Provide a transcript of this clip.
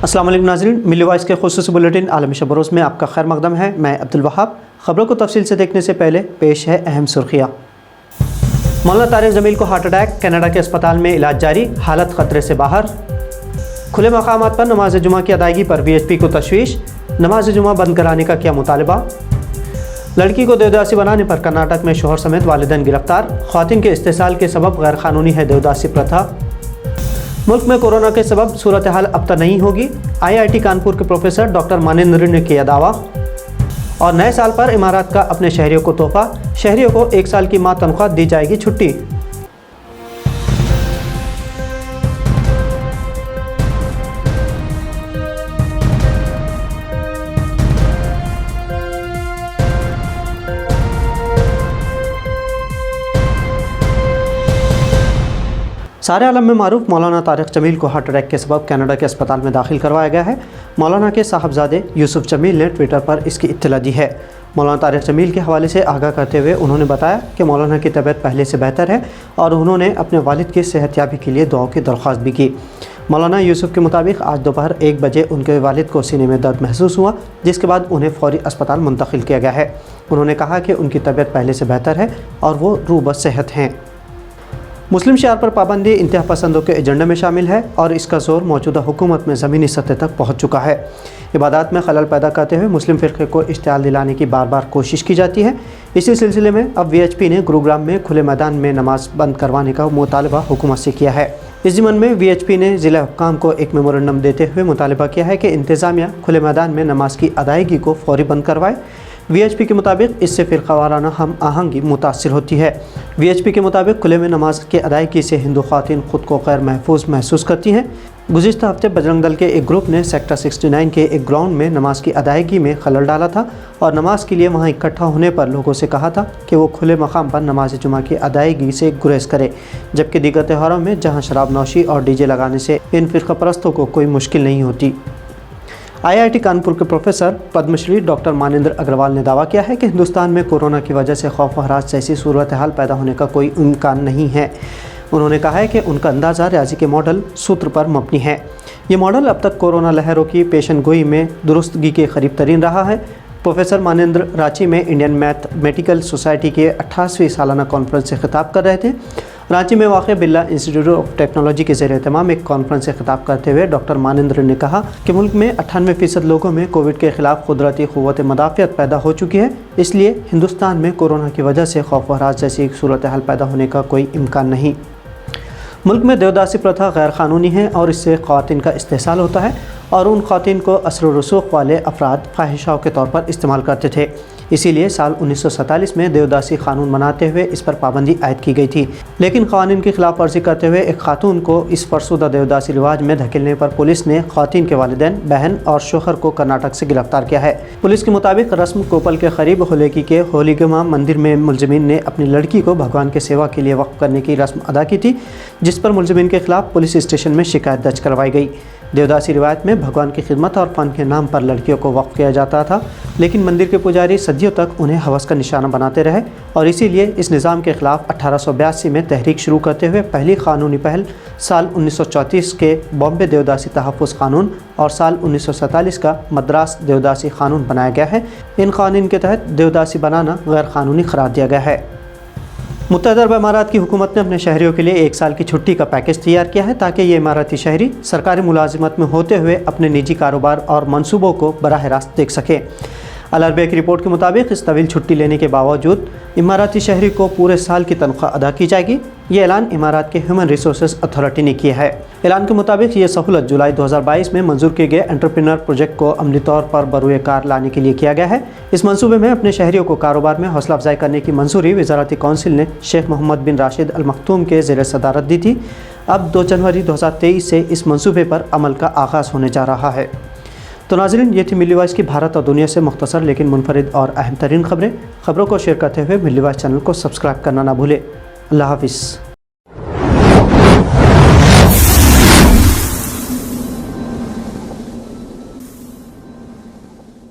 अस्सलाम वालेकुम नाज़रीन, मिली वॉइस के खुसूसी बुलेटिन आलमी शब रोज़ में आपका खैर मकदम है। मैं अब्दुल वहाब। ख़बरों को तफसील से देखने से पहले पेश है अहम सुर्खियाँ। मौलाना तारिक जमील को हार्ट अटैक, कनाडा के अस्पताल में इलाज जारी, हालत खतरे से बाहर। खुले मकामात पर नमाज जुमा की अदायगी पर VHP को तशवीश, नमाज जुमा बंद कराने का किया मुतालबा। लड़की को देवदासी बनाने पर कर्नाटक में शोहर समेत वालिदैन गिरफ्तार, ख़वातीन के इस्तेसाल के सबब गैर कानूनी है देवदासी प्रथा। मुल्क में कोरोना के सबब सूरत हाल अब तक नहीं होगी, IIT कानपुर के प्रोफेसर डॉक्टर मानिंद्र ने किया दावा। और नए साल पर इमारात का अपने शहरियों को तोहफा, शहरियों को 1 साल की माह तनख्वाह दी जाएगी छुट्टी। सारे आलम में मारूफ मौलाना तारिक जमील को हार्ट अटैक के सबब कनाडा के अस्पताल में दाखिल करवाया गया है। मौलाना के साहबजादे यूसुफ जमील ने ट्विटर पर इसकी इत्तला दी है। मौलाना तारिक जमील के हवाले से आगाह करते हुए उन्होंने बताया कि मौलाना की तबीयत पहले से बेहतर है और उन्होंने अपने वालिद की सेहतयाबी के लिए दुआओं की दरख्वास्त भी की। मौलाना यूसुफ के मुताबिक आज दोपहर 1 बजे उनके वालिद को सीने में दर्द महसूस हुआ, जिसके बाद उन्हें फौरी अस्पताल मुंतकिल किया गया है। उन्होंने कहा कि उनकी तबीयत पहले से बेहतर है और वो रूब सेहत हैं। मुस्लिम शियार पर पाबंदी इंतहा पसंदों के एजेंडे में शामिल है और इसका जोर मौजूदा हुकूमत में ज़मीनी सतह तक पहुँच चुका है। इबादत में खलल पैदा करते हुए मुस्लिम फ़िरक़े को इश्तियाल दिलाने की बार बार कोशिश की जाती है। इसी सिलसिले में अब VHP ने गुरुग्राम में खुले मैदान में नमाज बंद करवाने का मुतालबा हुकूमत से किया है। इस ज़िम्न में VHP ने ज़िला हुक्काम को एक मेमोरेंडम देते हुए मुतालबा किया है कि इंतज़ामिया खुले मैदान में नमाज की अदायगी को फौरी बंद करवाए। VHP के मुताबिक इससे फ़िरक़ावाराना हम आहंगी मुतासिर होती है। VHP के मुताबिक खुले में नमाज की अदायगी से हिंदू ख़वातीन ख़ुद को गैर महफूज महसूस करती हैं। गुज़िश्ता हफ्ते बजरंग दल के एक ग्रुप ने सेक्टर 69 के एक ग्राउंड में नमाज की अदायगी में खलल डाला था और नमाज के लिए वहां इकट्ठा होने पर लोगों से कहा था कि वो खुले मकाम पर नमाज जुमा की अदायगी से गुरेज करें, जबकि दीगर त्योहारों में जहां शराब नौशी और DJ लगाने से इन फ़िरक़ा परस्तों को कोई मुश्किल नहीं होती। IIT कानपुर के प्रोफेसर पद्मश्री डॉक्टर मानिंद्र अग्रवाल ने दावा किया है कि हिंदुस्तान में कोरोना की वजह से खौफ व हरास जैसी सूरत हाल पैदा होने का कोई इम्कान नहीं है। उन्होंने कहा है कि उनका अंदाज़ा रियाजी के मॉडल सूत्र पर मबनी है। ये मॉडल अब तक कोरोना लहरों की पेशन गोई में दुरुस्तगी के करीब तरीन रहा है। प्रोफेसर मानिंद्र रांची में इंडियन मैथमेटिकल सोसाइटी के 88वीं सालाना कॉन्फ्रेंस से खिताब कर रहे थे। रांची में वाक़ बिरला इंस्टीट्यूट ऑफ टेक्नोलॉजी के ज़ेर एहतमाम एक कॉन्फ्रेंस से खिताब करते हुए डॉक्टर मानिंद्र ने कहा कि मुल्क में 98% लोगों में कोविड के ख़िलाफ़ कुदरती क़ुव्वत मदाफ़ियत पैदा हो चुकी है। इसलिए हिंदुस्तान में कोरोना की वजह से खौफ व हरास जैसी सूरत हाल पैदा होने का कोई इम्कान नहीं। मुल्क में देवदासी प्रथा गैर कानूनी है और इससे ख़वातीन का इस्तेसाल होता है और उन ख़वातीन को असर व रसूख वाले अफराद फ़ाहिशाओं के तौर पर इस्तेमाल करते थे। इसीलिए साल 1947 में देवदासी कानून बनाते हुए इस पर पाबंदी आयद की गई थी, लेकिन क़वानीन की खिलाफ वर्जी करते हुए एक खातून को इस फरसुदा देवदासी रिवाज में धकेलने पर पुलिस ने ख़वातीन के वालिदैन, बहन और शोहर को कर्नाटक से गिरफ्तार किया है। पुलिस के मुताबिक रस्म कोपल के करीब होलेकी के होलीगमा मंदिर में मुलजिमीन ने अपनी लड़की को भगवान के सेवा के लिए वक्फ करने की रस्म अदा की थी, जिस पर मुलजिमीन के खिलाफ पुलिस स्टेशन में शिकायत दर्ज करवाई गई। देवदासी रिवायत में भगवान की खिदमत और फ़न के नाम पर लड़कियों को वक्फ किया जाता था, लेकिन मंदिर के पुजारी सदियों तक उन्हें हवस का निशाना बनाते रहे और इसीलिए इस निज़ाम के ख़िलाफ़ 1882 में तहरीक शुरू करते हुए पहली कानूनी पहल साल 1934 के बॉम्बे देवदासी तहफ़्फ़ुज़ कानून और साल 1947 का मद्रास देवदासी कानून बनाया गया है। इन कानून के तहत देवदासी बनाना गैर कानूनी करार दिया गया है। मुत्तहदा अरब इमारात की हुकूमत ने अपने शहरियों के लिए 1 साल की छुट्टी का पैकेज तैयार किया है ताकि ये इमाराती शहरी सरकारी मुलाजिमत में होते हुए अपने निजी कारोबार और मंसूबों को बराह रास्त देख सकें। अल अरबिया की रिपोर्ट के मुताबिक इस तवील छुट्टी लेने के बावजूद इमाराती शहरी को पूरे साल की तनख्वाह अदा की जाएगी। ये ऐलान इमारात के ह्यूमन रिसोर्सेज अथॉरिटी ने किया है। ऐलान के मुताबिक ये सहूलत जुलाई 2022 में मंजूर किए गए एंटरप्रेन्योर प्रोजेक्ट को अमली तौर पर बरूए कार लाने के लिए किया गया है। इस मंसूबे में अपने शहरियों को कारोबार में हौसला अफजाई करने की मंजूरी वज़ारती कौंसिल ने शेख मोहम्मद बिन राशिद अल मखतूम के ज़ेर सदारत दी थी। अब 2 जनवरी 2023 से इस मंसूबे पर अमल का आगाज़ होने जा रहा है। तो नाज़रीन, ये थी मिली वॉइस की भारत और दुनिया से मुख्तसर लेकिन मुनफरिद और अहम तरीन खबरें। खबरों को शेयर करते हुए मिली वॉइस चैनल को सब्सक्राइब करना ना भूलें। अल्लाह हाफ़िज़।